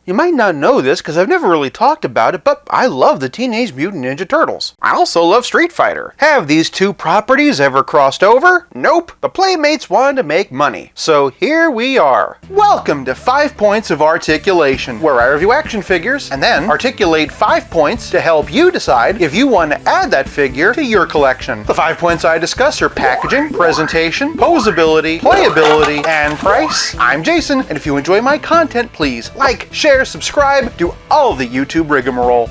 You might not know this because I've never really talked about it, but I love the Teenage Mutant Ninja Turtles. I also love Street Fighter. Have these two properties ever crossed over? Nope. The Playmates wanted to make money. So here we are. Welcome to 5 Points of Articulation, where I review action figures and then articulate 5 points to help you decide if you want to add that figure to your collection. The 5 points I discuss are packaging, presentation, posability, playability, and price. I'm Jason, and if you enjoy my content, please like, share, subscribe, do all the YouTube rigmarole.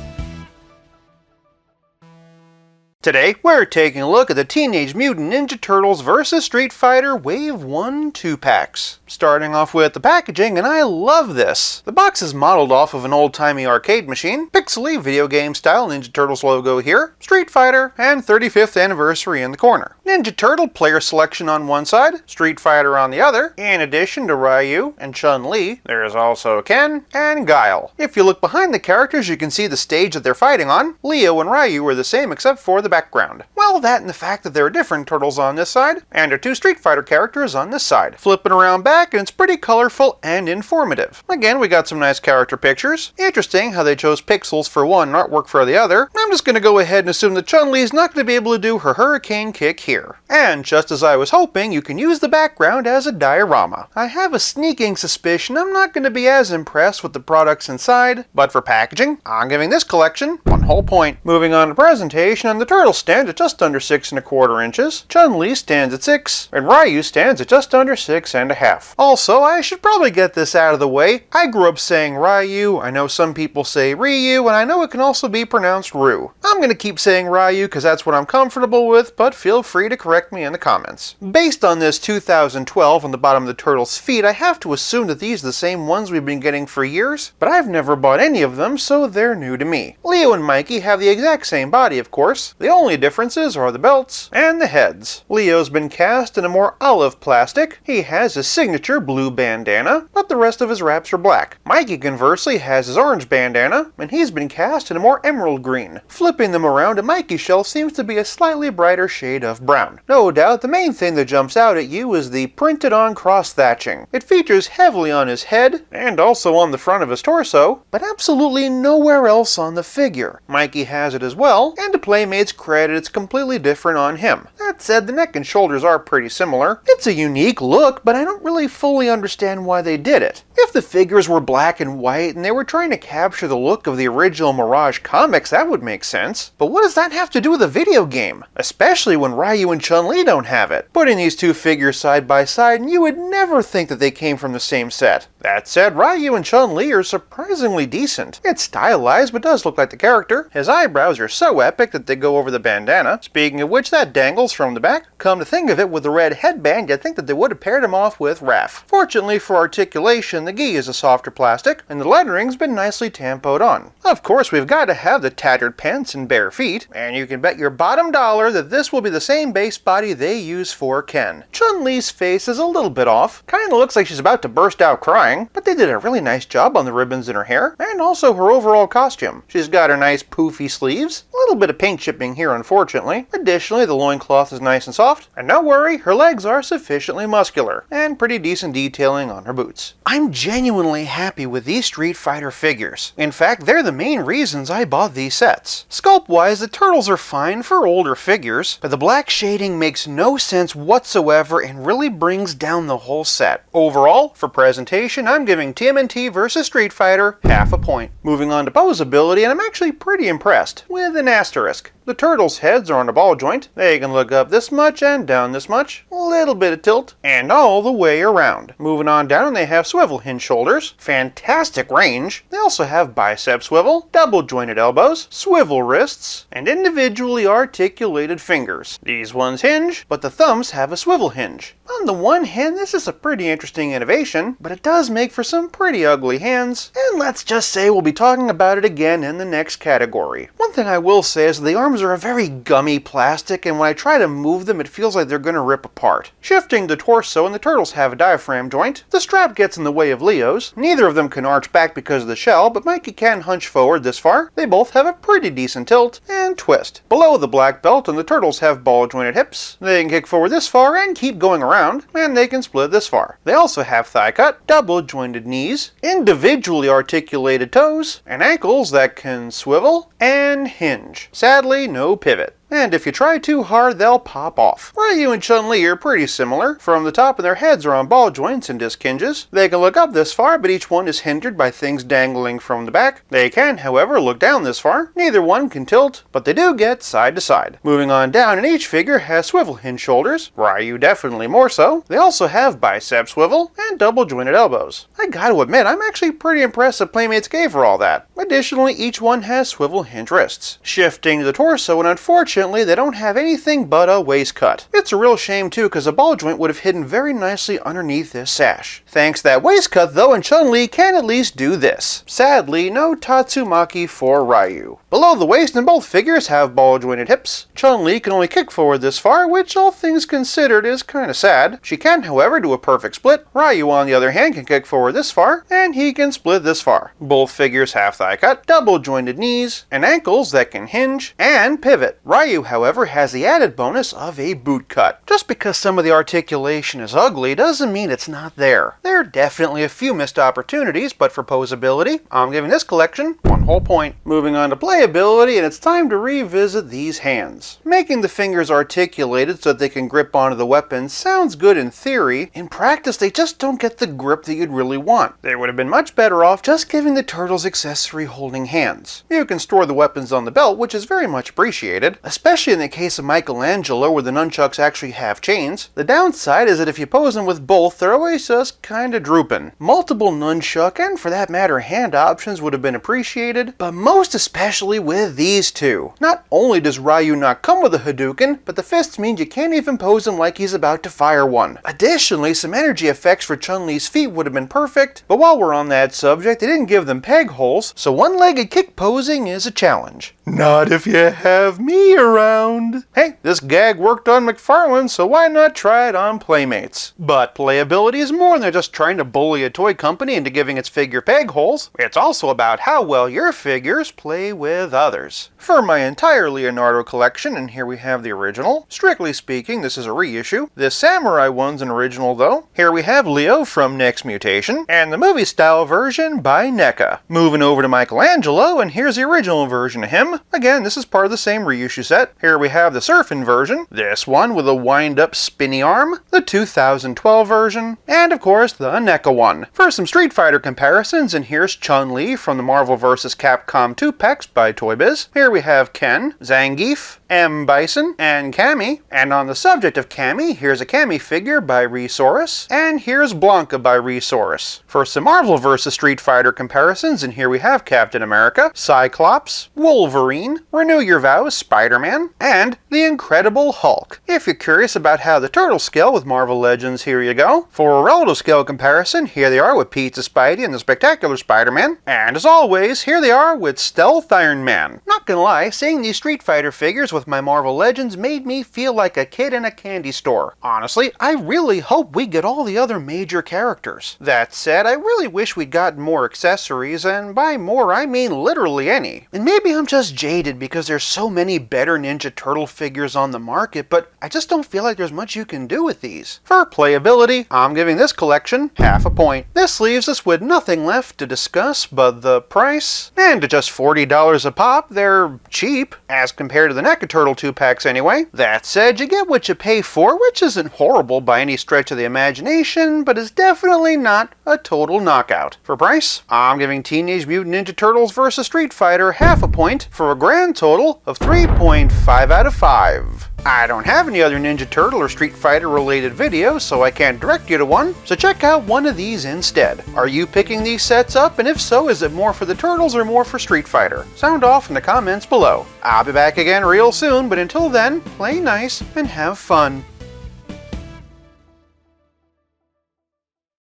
Today, we're taking a look at the Teenage Mutant Ninja Turtles vs. Street Fighter Wave 1 2-packs. Starting off with the packaging, and I love this. The box is modeled off of an old-timey arcade machine, pixely video game style Ninja Turtles logo here, Street Fighter, and 35th anniversary in the corner. Ninja Turtle player selection on one side, Street Fighter on the other. In addition to Ryu and Chun-Li, there is also Ken and Guile. If you look behind the characters, you can see the stage that they're fighting on. Leo and Ryu are the same except for the background. Well, that and the fact that there are different turtles on this side, and are two Street Fighter characters on this side. Flipping around back, and it's pretty colorful and informative. Again, we got some nice character pictures. Interesting how they chose pixels for one and artwork for the other. I'm just going to go ahead and assume that Chun-Li is not going to be able to do her hurricane kick here. And just as I was hoping, you can use the background as a diorama. I have a sneaking suspicion I'm not going to be as impressed with the products inside, but for packaging, I'm giving this collection 1 whole point. Moving on to presentation, and the turtle stands at just under 6 1/4 inches, Chun-Li stands at 6, and Ryu stands at just under 6 1/2. Also, I should probably get this out of the way. I grew up saying Ryu, I know some people say Ryu, and I know it can also be pronounced Rue. I'm going to keep saying Ryu because that's what I'm comfortable with, but feel free to correct me in the comments. Based on this 2012 on the bottom of the turtle's feet, I have to assume that these are the same ones we've been getting for years, but I've never bought any of them, so they're new to me. Leo and Mikey have the exact same body, of course. The only differences are the belts and the heads. Leo's been cast in a more olive plastic. He has his signature blue bandana, but the rest of his wraps are black. Mikey, conversely, has his orange bandana, and he's been cast in a more emerald green. Flipping them around, a Mikey shell seems to be a slightly brighter shade of brown. No doubt, the main thing that jumps out at you is the printed-on cross-thatching. It features heavily on his head, and also on the front of his torso, but absolutely nowhere else on the figure. Mikey has it as well, and to Playmates' credit, it's completely different on him. That said, the neck and shoulders are pretty similar. It's a unique look, but I don't really fully understand why they did it. If the figures were black and white and they were trying to capture the look of the original Mirage comics, that would make sense. But what does that have to do with a video game? Especially when Ryu and Chun-Li don't have it. Putting these two figures side by side, and you would never think that they came from the same set. That said, Ryu and Chun-Li are surprisingly decent. It's stylized, but does look like the character. His eyebrows are so epic that they go over the bandana. Speaking of which, that dangles from the back. Come to think of it, with the red headband, you'd think that they would have paired him off with Raph. Fortunately for articulation, the gi is a softer plastic, and the lettering's been nicely tampoed on. Of course, we've got to have the tattered pants and bare feet, and you can bet your bottom dollar that this will be the same base body they use for Ken. Chun-Li's face is a little bit off. Kinda looks like she's about to burst out crying, but they did a really nice job on the ribbons in her hair, and also her overall costume. She's got her nice poofy sleeves, a little bit of paint chipping here unfortunately. Additionally, the loincloth is nice and soft, and don't worry, her legs are sufficiently muscular, and pretty decent detailing on her boots. I'm genuinely happy with these Street Fighter figures. In fact, they're the main reasons I bought these sets. Sculpt-wise, the turtles are fine for older figures, but the black shading makes no sense whatsoever and really brings down the whole set. Overall, for presentation, I'm giving TMNT vs. Street Fighter 1/2 point. Moving on to posability, and I'm actually pretty impressed, with an asterisk. The turtles' heads are on a ball joint. They can look up this much and down this much, a little bit of tilt, and all the way around. Moving on down, they have swivel hinge shoulders, fantastic range. They also have bicep swivel, double jointed elbows, swivel wrists, and individually articulated fingers. These ones hinge, but the thumbs have a swivel hinge. On the one hand, this is a pretty interesting innovation, but it does make for some pretty ugly hands, and let's just say we'll be talking about it again in the next category. One thing I will say is that the arms are a very gummy plastic, and when I try to move them, it feels like they're going to rip apart. Shifting the torso, and the turtles have a diaphragm joint. The strap gets in the way of Leo's. Neither of them can arch back because of the shell, but Mikey can hunch forward this far. They both have a pretty decent tilt and twist. Below the black belt, and the turtles have ball jointed hips. They can kick forward this far and keep going around around, and they can split this far. They also have thigh cut, double jointed knees, individually articulated toes, and ankles that can swivel and hinge. Sadly, no pivot. And if you try too hard, they'll pop off. Ryu and Chun-Li are pretty similar. From the top of their heads are on ball joints and disc hinges. They can look up this far, but each one is hindered by things dangling from the back. They can, however, look down this far. Neither one can tilt, but they do get side to side. Moving on down, and each figure has swivel hinge shoulders. Ryu definitely more so. They also have bicep swivel and double jointed elbows. I gotta admit, I'm actually pretty impressed that Playmates gave for all that. Additionally, each one has swivel hinge wrists. Shifting to the torso, and unfortunately, they don't have anything but a waist cut. It's a real shame too, because a ball joint would have hidden very nicely underneath this sash. Thanks to that waist cut though, and Chun-Li can at least do this. Sadly, no Tatsumaki for Ryu. Below the waist, and both figures have ball jointed hips. Chun-Li can only kick forward this far, which all things considered is kinda sad. She can, however, do a perfect split. Ryu, on the other hand, can kick forward this far, and he can split this far. Both figures have thigh cut, double jointed knees, and ankles that can hinge and pivot. Ryu, however, has the added bonus of a boot cut. Just because some of the articulation is ugly doesn't mean it's not there. There are definitely a few missed opportunities, but for posability, I'm giving this collection 1 whole point. Moving on to playability, and it's time to revisit these hands. Making the fingers articulated so that they can grip onto the weapon sounds good in theory. In practice, they just don't get the grip that you'd really want. They would have been much better off just giving the turtles accessory holding hands. You can store the weapons on the belt, which is very much appreciated, especially in the case of Michelangelo where the nunchucks actually have chains. The downside is that if you pose them with both, they're always just kinda drooping. Multiple nunchuck, and for that matter hand options would have been appreciated, but most especially with these two. Not only does Ryu not come with a Hadouken, but the fists means you can't even pose him like he's about to fire one. Additionally, some energy effects for Chun-Li's feet would have been perfect, but while we're on that subject, they didn't give them peg holes, so one-legged kick posing is a challenge. Not if you have me around. Hey, this gag worked on McFarlane, so why not try it on Playmates? But playability is more than just trying to bully a toy company into giving its figure peg holes. It's also about how well your figures play with others. For my entire Leonardo collection, and here we have the original. Strictly speaking, this is a reissue. This samurai one's an original though. Here we have Leo from Next Mutation, and the movie style version by NECA. Moving over to Michelangelo, and here's the original version of him. Again, this is part of the same reissue set. Here we have the surfing version, this one with a wind-up spinny arm, the 2012 version, and of course the NECA one. For some Street Fighter comparisons, and here's Chun-Li from the Marvel vs. Capcom 2 packs by Toy Biz. Here we have Ken, Zangief, M. Bison, and Cammy. And on the subject of Cammy, here's a Cammy figure by Resaurus, and here's Blanca by Resaurus. For some Marvel vs. Street Fighter comparisons, and here we have Captain America, Cyclops, Wolverine, Renew Your Vows, Spider-Man, and the Incredible Hulk. If you're curious about how the turtles scale with Marvel Legends, here you go. For a relative scale comparison, here they are with Pizza Spidey and the Spectacular Spider-Man. And as always, here they are with Stealth Iron Man. Not gonna lie, seeing these Street Fighter figures with my Marvel Legends made me feel like a kid in a candy store. Honestly, I really hope we get all the other major characters. That said, I really wish we'd gotten more accessories, and by more I mean literally any. And maybe I'm just jaded because there's so many better Ninja Turtle figures on the market, but I just don't feel like there's much you can do with these. For playability, I'm giving this collection half a point. This leaves us with nothing left to discuss but the price, and at just $40 a pop, they're cheap, as compared to the NECA Turtle 2-packs anyway. That said, you get what you pay for, which isn't horrible by any stretch of the imagination, but is definitely not a total knockout. For price, I'm giving Teenage Mutant Ninja Turtles vs. Street Fighter half a point for a grand total of 3.5 out of 5. I don't have any other Ninja Turtle or Street Fighter related videos, so I can't direct you to one, so check out one of these instead. Are you picking these sets up, and if so, is it more for the Turtles or more for Street Fighter? Sound off in the comments below. I'll be back again real soon, but until then, play nice and have fun.